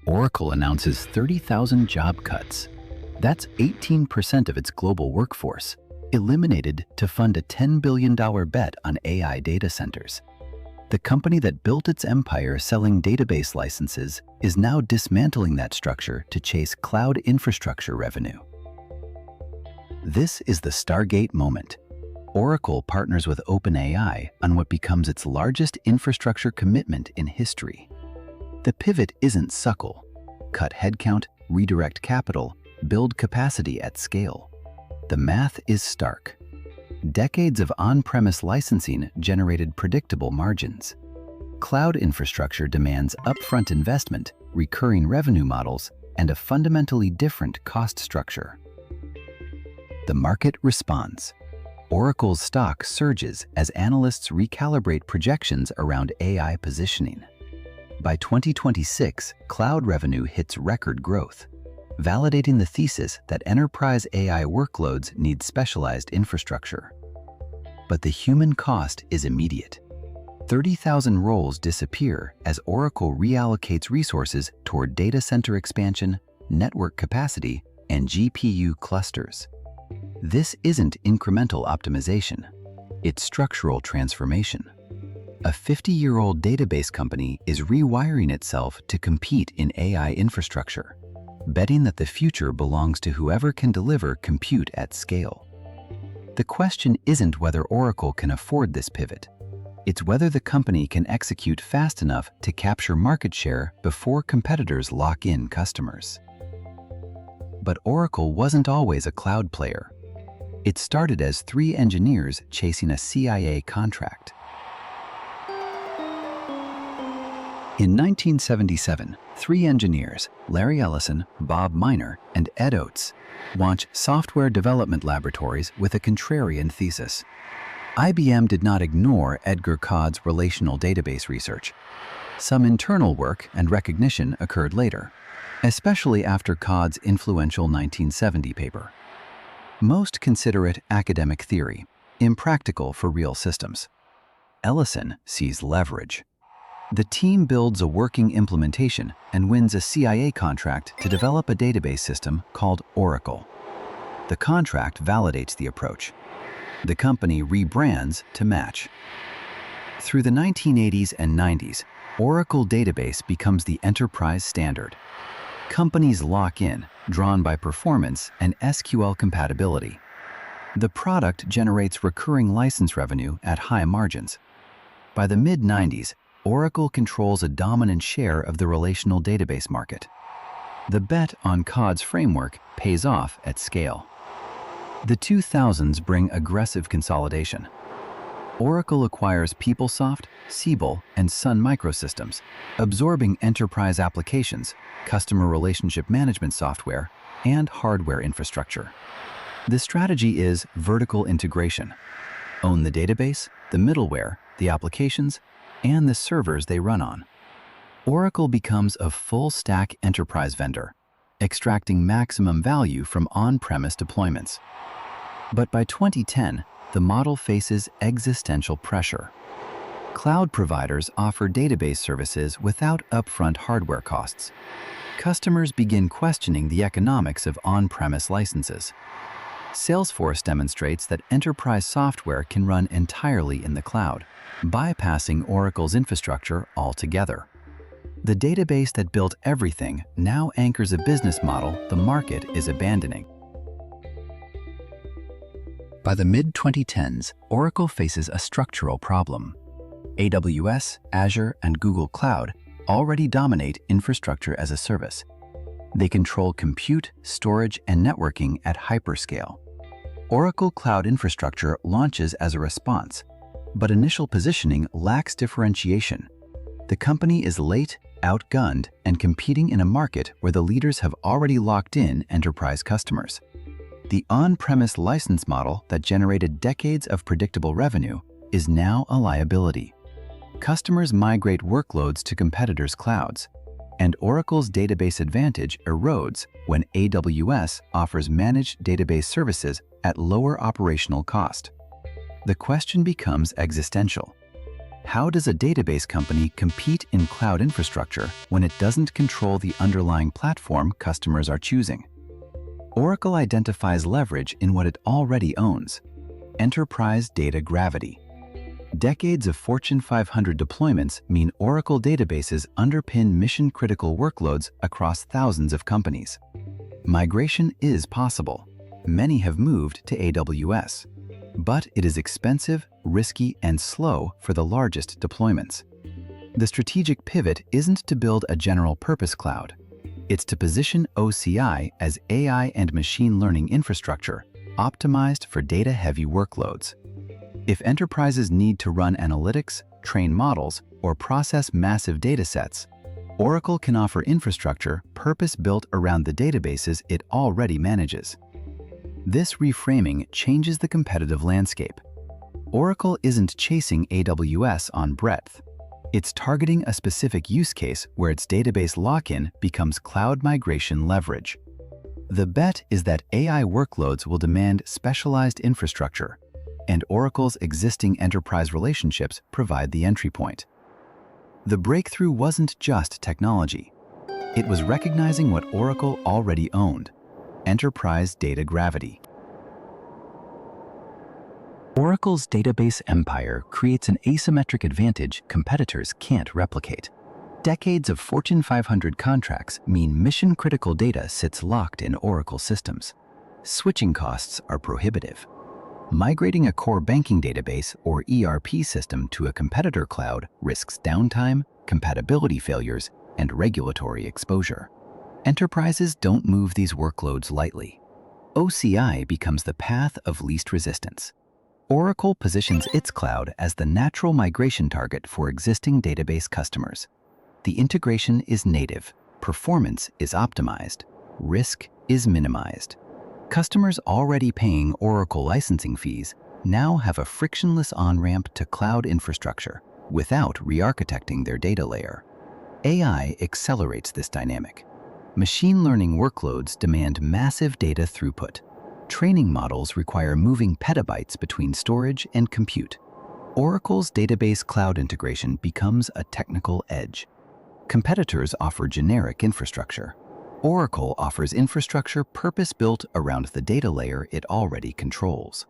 Oracle announces 30,000 job cuts. That's 18% of its global workforce, eliminated to fund a $10 billion bet on AI data centers. The company that built its empire selling database licenses is now dismantling that structure to chase cloud infrastructure revenue. This is the Stargate moment. Oracle partners with OpenAI on what becomes its largest infrastructure commitment in history. The pivot isn't subtle. Cut headcount, redirect capital, build capacity at scale. The math is stark. Decades of on-premise licensing generated predictable margins. Cloud infrastructure demands upfront investment, recurring revenue models, and a fundamentally different cost structure. The market responds. Oracle's stock surges as analysts recalibrate projections around AI positioning. By 2026, cloud revenue hits record growth, validating the thesis that enterprise AI workloads need specialized infrastructure. But the human cost is immediate. 30,000 roles disappear as Oracle reallocates resources toward data center expansion, network capacity, and GPU clusters. This isn't incremental optimization, it's structural transformation. A 50-year-old database company is rewiring itself to compete in AI infrastructure, betting that the future belongs to whoever can deliver compute at scale. The question isn't whether Oracle can afford this pivot. It's whether the company can execute fast enough to capture market share before competitors lock in customers. But Oracle wasn't always a cloud player. It started as 3 engineers chasing a CIA contract. In 1977, 3 engineers, Larry Ellison, Bob Miner, and Ed Oates, launched software development laboratories with a contrarian thesis. IBM did not ignore Edgar Codd's relational database research. Some internal work and recognition occurred later, especially after Codd's influential 1970 paper. Most consider it academic theory, impractical for real systems. Ellison sees leverage. The team builds a working implementation and wins a CIA contract to develop a database system called Oracle. The contract validates the approach. The company rebrands to match. Through the 1980s and 90s, Oracle Database becomes the enterprise standard. Companies lock in, drawn by performance and SQL compatibility. The product generates recurring license revenue at high margins. By the mid-90s, Oracle controls a dominant share of the relational database market. The bet on Codd's framework pays off at scale. The 2000s bring aggressive consolidation. Oracle acquires PeopleSoft, Siebel, and Sun Microsystems, absorbing enterprise applications, customer relationship management software, and hardware infrastructure. The strategy is vertical integration. Own the database, the middleware, the applications, and the servers they run on. Oracle becomes a full-stack enterprise vendor, extracting maximum value from on-premise deployments. But by 2010, the model faces existential pressure. Cloud providers offer database services without upfront hardware costs. Customers begin questioning the economics of on-premise licenses. Salesforce demonstrates that enterprise software can run entirely in the cloud, bypassing Oracle's infrastructure altogether. The database that built everything now anchors a business model the market is abandoning. By the mid-2010s, Oracle faces a structural problem. AWS, Azure, and Google Cloud already dominate infrastructure as a service. They control compute, storage, and networking at hyperscale. Oracle Cloud Infrastructure launches as a response, but initial positioning lacks differentiation. The company is late, outgunned, and competing in a market where the leaders have already locked in enterprise customers. The on-premise license model that generated decades of predictable revenue is now a liability. Customers migrate workloads to competitors' clouds, and Oracle's database advantage erodes when AWS offers managed database services at lower operational cost. The question becomes existential. How does a database company compete in cloud infrastructure when it doesn't control the underlying platform customers are choosing? Oracle identifies leverage in what it already owns: enterprise data gravity. Decades of Fortune 500 deployments mean Oracle databases underpin mission-critical workloads across thousands of companies. Migration is possible. Many have moved to AWS. But it is expensive, risky, and slow for the largest deployments. The strategic pivot isn't to build a general-purpose cloud. It's to position OCI as AI and machine learning infrastructure optimized for data-heavy workloads. If enterprises need to run analytics, train models, or process massive datasets, Oracle can offer infrastructure purpose-built around the databases it already manages. This reframing changes the competitive landscape. Oracle isn't chasing AWS on breadth. It's targeting a specific use case where its database lock-in becomes cloud migration leverage. The bet is that AI workloads will demand specialized infrastructure, and Oracle's existing enterprise relationships provide the entry point. The breakthrough wasn't just technology. It was recognizing what Oracle already owned: enterprise data gravity. Oracle's database empire creates an asymmetric advantage competitors can't replicate. Decades of Fortune 500 contracts mean mission-critical data sits locked in Oracle systems. Switching costs are prohibitive. Migrating a core banking database or ERP system to a competitor cloud risks downtime, compatibility failures, and regulatory exposure. Enterprises don't move these workloads lightly. OCI becomes the path of least resistance. Oracle positions its cloud as the natural migration target for existing database customers. The integration is native, performance is optimized, risk is minimized. Customers already paying Oracle licensing fees now have a frictionless on-ramp to cloud infrastructure without re-architecting their data layer. AI accelerates this dynamic. Machine learning workloads demand massive data throughput. Training models require moving petabytes between storage and compute. Oracle's database cloud integration becomes a technical edge. Competitors offer generic infrastructure. Oracle offers infrastructure purpose-built around the data layer it already controls.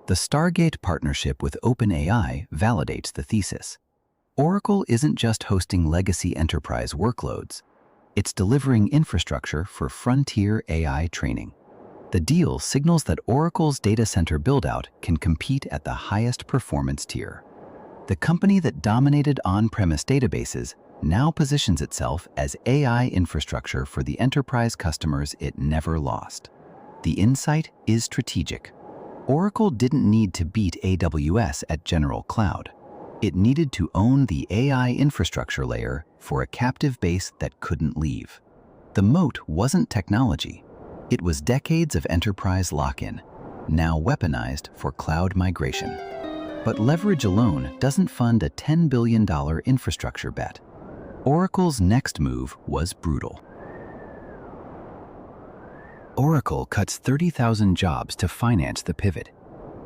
The Stargate partnership with OpenAI validates the thesis. Oracle isn't just hosting legacy enterprise workloads. It's delivering infrastructure for frontier AI training. The deal signals that Oracle's data center build-out can compete at the highest performance tier. The company that dominated on-premise databases now positions itself as AI infrastructure for the enterprise customers it never lost. The insight is strategic. Oracle didn't need to beat AWS at general cloud. It needed to own the AI infrastructure layer for a captive base that couldn't leave. The moat wasn't technology. It was decades of enterprise lock-in, now weaponized for cloud migration. But leverage alone doesn't fund a $10 billion infrastructure bet. Oracle's next move was brutal. Oracle cuts 30,000 jobs to finance the pivot.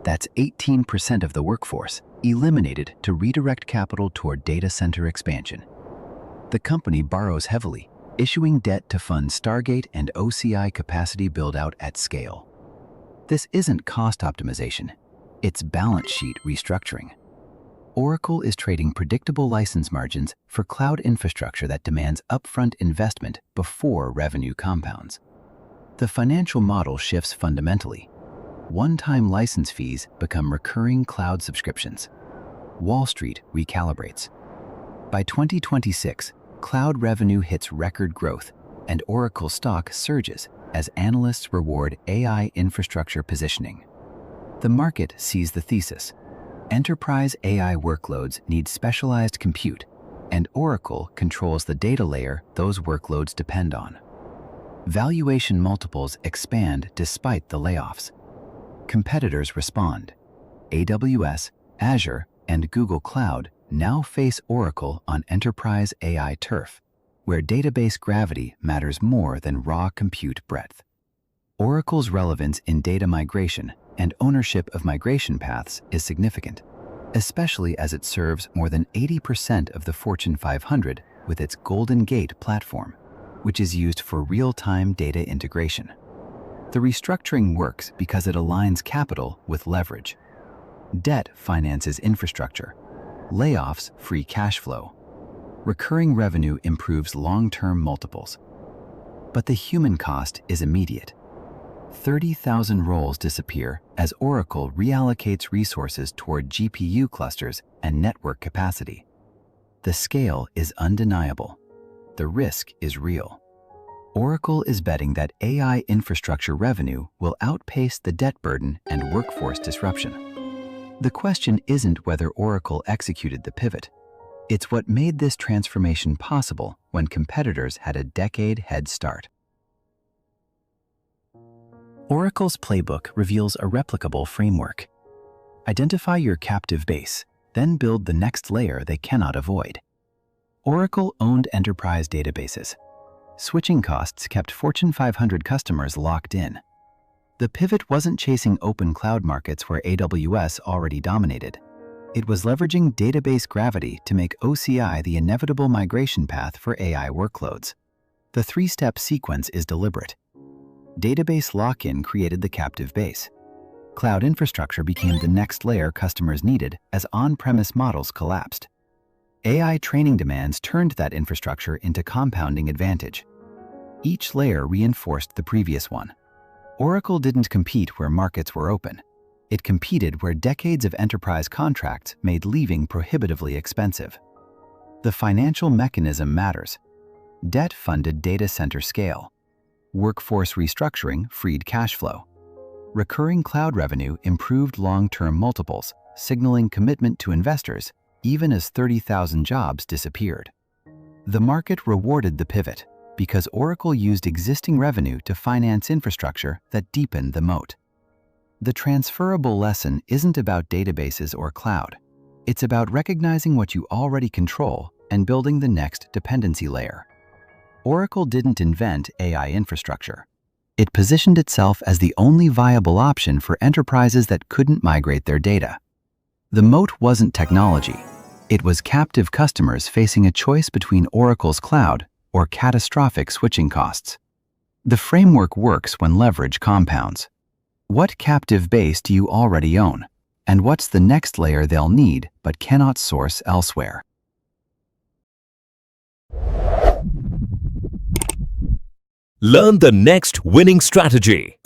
That's 18% of the workforce, eliminated to redirect capital toward data center expansion. The company borrows heavily, issuing debt to fund Stargate and OCI capacity build-out at scale. This isn't cost optimization, it's balance sheet restructuring. Oracle is trading predictable license margins for cloud infrastructure that demands upfront investment before revenue compounds. The financial model shifts fundamentally. One-time license fees become recurring cloud subscriptions. Wall Street recalibrates. By 2026, cloud revenue hits record growth, and Oracle stock surges as analysts reward AI infrastructure positioning. The market sees the thesis. Enterprise AI workloads need specialized compute, and Oracle controls the data layer those workloads depend on. Valuation multiples expand despite the layoffs. Competitors respond. AWS, Azure, and Google Cloud now face Oracle on enterprise AI turf, where database gravity matters more than raw compute breadth. Oracle's relevance in data migration and ownership of migration paths is significant. especially as it serves more than 80% of the Fortune 500 with its Golden Gate platform, which is used for real-time data integration. The restructuring works because it aligns capital with leverage. Debt finances infrastructure. Layoffs free cash flow. Recurring revenue improves long-term multiples. But the human cost is immediate. 30,000 roles disappear as Oracle reallocates resources toward GPU clusters and network capacity. The scale is undeniable. The risk is real. Oracle is betting that AI infrastructure revenue will outpace the debt burden and workforce disruption. The question isn't whether Oracle executed the pivot. It's what made this transformation possible when competitors had a decade head start. Oracle's playbook reveals a replicable framework. Identify your captive base, then build the next layer they cannot avoid. Oracle owned enterprise databases. Switching costs kept Fortune 500 customers locked in. The pivot wasn't chasing open cloud markets where AWS already dominated. It was leveraging database gravity to make OCI the inevitable migration path for AI workloads. The three-step sequence is deliberate. Database lock-in created the captive base. Cloud infrastructure became the next layer customers needed as on-premise models collapsed. AI training demands turned that infrastructure into compounding advantage. Each layer reinforced the previous one. Oracle didn't compete where markets were open. It competed where decades of enterprise contracts made leaving prohibitively expensive. The financial mechanism matters. Debt funded data center scale. Workforce restructuring freed cash flow. Recurring cloud revenue improved long-term multiples, signaling commitment to investors even as 30,000 jobs disappeared. The market rewarded the pivot because Oracle used existing revenue to finance infrastructure that deepened the moat. The transferable lesson isn't about databases or cloud. It's about recognizing what you already control and building the next dependency layer. Oracle didn't invent AI infrastructure. It positioned itself as the only viable option for enterprises that couldn't migrate their data. The moat wasn't technology. It was captive customers facing a choice between Oracle's cloud or catastrophic switching costs. The framework works when leverage compounds. What captive base do you already own? And what's the next layer they'll need but cannot source elsewhere? Learn the next winning strategy.